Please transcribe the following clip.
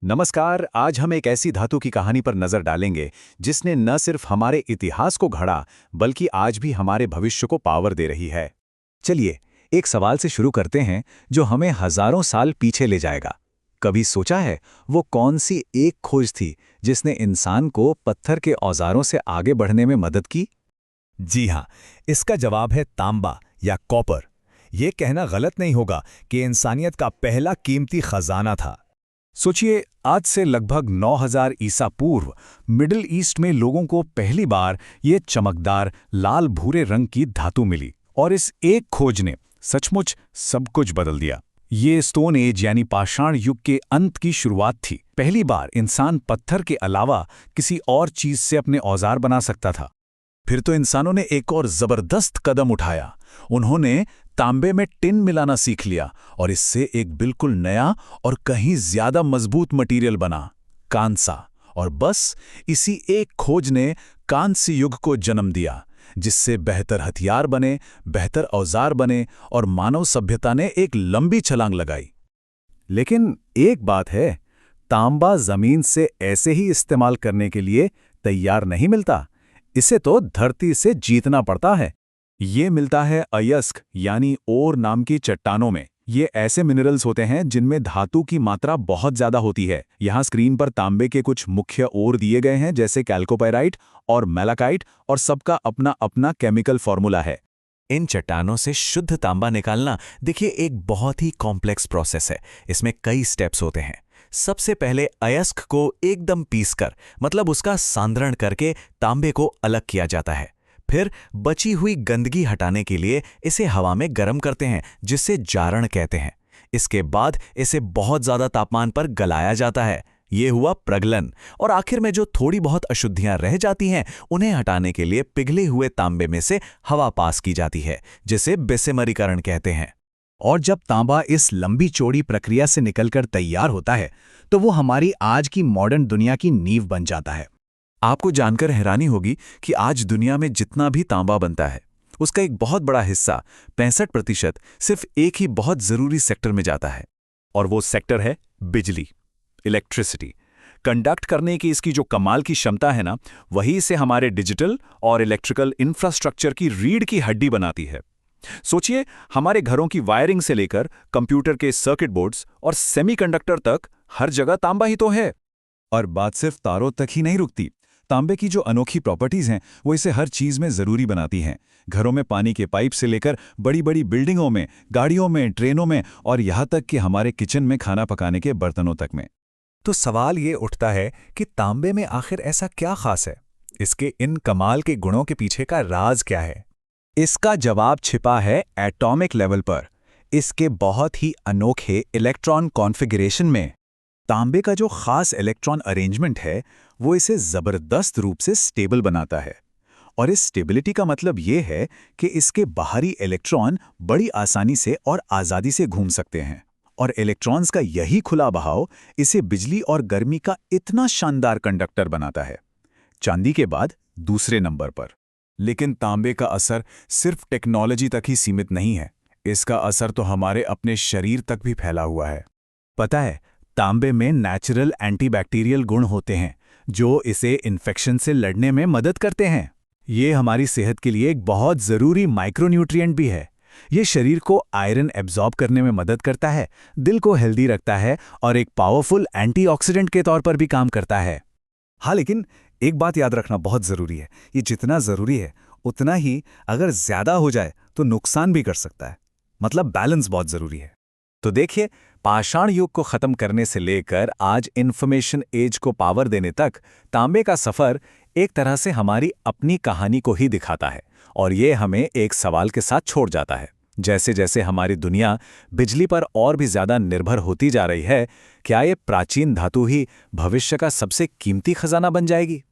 नमस्कार। आज हम एक ऐसी धातु की कहानी पर नजर डालेंगे जिसने न सिर्फ हमारे इतिहास को घड़ा बल्कि आज भी हमारे भविष्य को पावर दे रही है। चलिए एक सवाल से शुरू करते हैं जो हमें हजारों साल पीछे ले जाएगा। कभी सोचा है वो कौन सी एक खोज थी जिसने इंसान को पत्थर के औजारों से आगे बढ़ने में मदद की? जी हाँ, इसका जवाब है तांबा या कॉपर। ये कहना गलत नहीं होगा कि इंसानियत का पहला कीमती खजाना था। सोचिए, आज से लगभग 9000 ईसा पूर्व मिडिल ईस्ट में लोगों को पहली बार ये चमकदार लाल भूरे रंग की धातु मिली और इस एक खोज ने सचमुच सब कुछ बदल दिया। ये स्टोन एज यानी पाषाण युग के अंत की शुरुआत थी। पहली बार इंसान पत्थर के अलावा किसी और चीज से अपने औजार बना सकता था। फिर तो इंसानों ने एक और जबरदस्त कदम उठाया। उन्होंने तांबे में टिन मिलाना सीख लिया और इससे एक बिल्कुल नया और कहीं ज्यादा मजबूत मटेरियल बना, कांसा। और बस इसी एक खोज ने कांस्य युग को जन्म दिया, जिससे बेहतर हथियार बने, बेहतर औजार बने और मानव सभ्यता ने एक लंबी छलांग लगाई। लेकिन एक बात है, तांबा जमीन से ऐसे ही इस्तेमाल करने के लिए तैयार नहीं मिलता। इसे तो धरती से जीतना पड़ता है। ये मिलता है अयस्क यानी ओर नाम की चट्टानों में। ये ऐसे मिनरल्स होते हैं जिनमें धातु की मात्रा बहुत ज्यादा होती है। यहाँ स्क्रीन पर तांबे के कुछ मुख्य ओर दिए गए हैं, जैसे कैल्कोपाइराइट और मैलाकाइट, और सबका अपना अपना केमिकल फॉर्मूला है। इन चट्टानों से शुद्ध तांबा निकालना देखिए एक बहुत ही कॉम्प्लेक्स प्रोसेस है। इसमें कई स्टेप्स होते हैं। सबसे पहले अयस्क को एकदम पीसकर, मतलब उसका सांद्रण करके तांबे को अलग किया जाता है। फिर बची हुई गंदगी हटाने के लिए इसे हवा में गर्म करते हैं, जिसे जारण कहते हैं। इसके बाद इसे बहुत ज्यादा तापमान पर गलाया जाता है। ये हुआ प्रगलन। और आखिर में जो थोड़ी बहुत अशुद्धियां रह जाती हैं, उन्हें हटाने के लिए पिघले हुए तांबे में से हवा पास की जाती है, जिसे बेसेमरीकरण कहते हैं। और जब तांबा इस लंबी चौड़ी प्रक्रिया से निकलकर तैयार होता है तो वो हमारी आज की मॉडर्न दुनिया की नींव बन जाता है। आपको जानकर हैरानी होगी कि आज दुनिया में जितना भी तांबा बनता है, उसका एक बहुत बड़ा हिस्सा 65% सिर्फ एक ही बहुत जरूरी सेक्टर में जाता है, और वो सेक्टर है बिजली, इलेक्ट्रिसिटी। कंडक्ट करने की इसकी जो कमाल की क्षमता है ना, वही इसे हमारे डिजिटल और इलेक्ट्रिकल इंफ्रास्ट्रक्चर की रीढ़ की हड्डी बनाती है। सोचिए, हमारे घरों की वायरिंग से लेकर कंप्यूटर के सर्किट बोर्ड्स और सेमीकंडक्टर तक हर जगह तांबा ही तो है। और बात सिर्फ तारों तक ही नहीं रुकती। तांबे की जो अनोखी प्रॉपर्टीज हैं वो इसे हर चीज में जरूरी बनाती हैं। घरों में पानी के पाइप से लेकर बड़ी बड़ी बिल्डिंगों में, गाड़ियों में, ट्रेनों में, और यहाँ तक कि हमारे किचन में खाना पकाने के बर्तनों तक में। तो सवाल ये उठता है कि तांबे में आखिर ऐसा क्या खास है? इसके इन कमाल के गुणों के पीछे का राज क्या है? इसका जवाब छिपा है एटॉमिक लेवल पर, इसके बहुत ही अनोखे इलेक्ट्रॉन कॉन्फ़िगरेशन में। तांबे का जो खास इलेक्ट्रॉन अरेंजमेंट है वो इसे जबरदस्त रूप से स्टेबल बनाता है। और इस स्टेबिलिटी का मतलब ये है कि इसके बाहरी इलेक्ट्रॉन बड़ी आसानी से और आज़ादी से घूम सकते हैं, और इलेक्ट्रॉन्स का यही खुला बहाव इसे बिजली और गर्मी का इतना शानदार कंडक्टर बनाता है। चांदी के बाद दूसरे नंबर पर। लेकिन तांबे का असर सिर्फ टेक्नोलॉजी तक ही सीमित नहीं है। इसका असर तो हमारे अपने शरीर तक भी फैला हुआ है। पता है, तांबे में नेचुरल एंटीबैक्टीरियल गुण होते हैं जो इसे इन्फेक्शन से लड़ने में मदद करते हैं। ये हमारी सेहत के लिए एक बहुत ज़रूरी माइक्रोन्यूट्रिएंट भी है। ये शरीर को आयरन एब्जॉर्ब करने में मदद करता है, दिल को हेल्दी रखता है और एक पावरफुल एंटीऑक्सीडेंट के तौर पर भी काम करता है। हाँ, लेकिन एक बात याद रखना बहुत ज़रूरी है। ये जितना ज़रूरी है उतना ही अगर ज़्यादा हो जाए तो नुकसान भी कर सकता है। मतलब बैलेंस बहुत ज़रूरी है। तो देखिए, पाषाण युग को ख़त्म करने से लेकर आज इन्फॉर्मेशन एज को पावर देने तक तांबे का सफ़र एक तरह से हमारी अपनी कहानी को ही दिखाता है। और ये हमें एक सवाल के साथ छोड़ जाता है। जैसे जैसे हमारी दुनिया बिजली पर और भी ज़्यादा निर्भर होती जा रही है, क्या ये प्राचीन धातु ही भविष्य का सबसे कीमती खजाना बन जाएगी?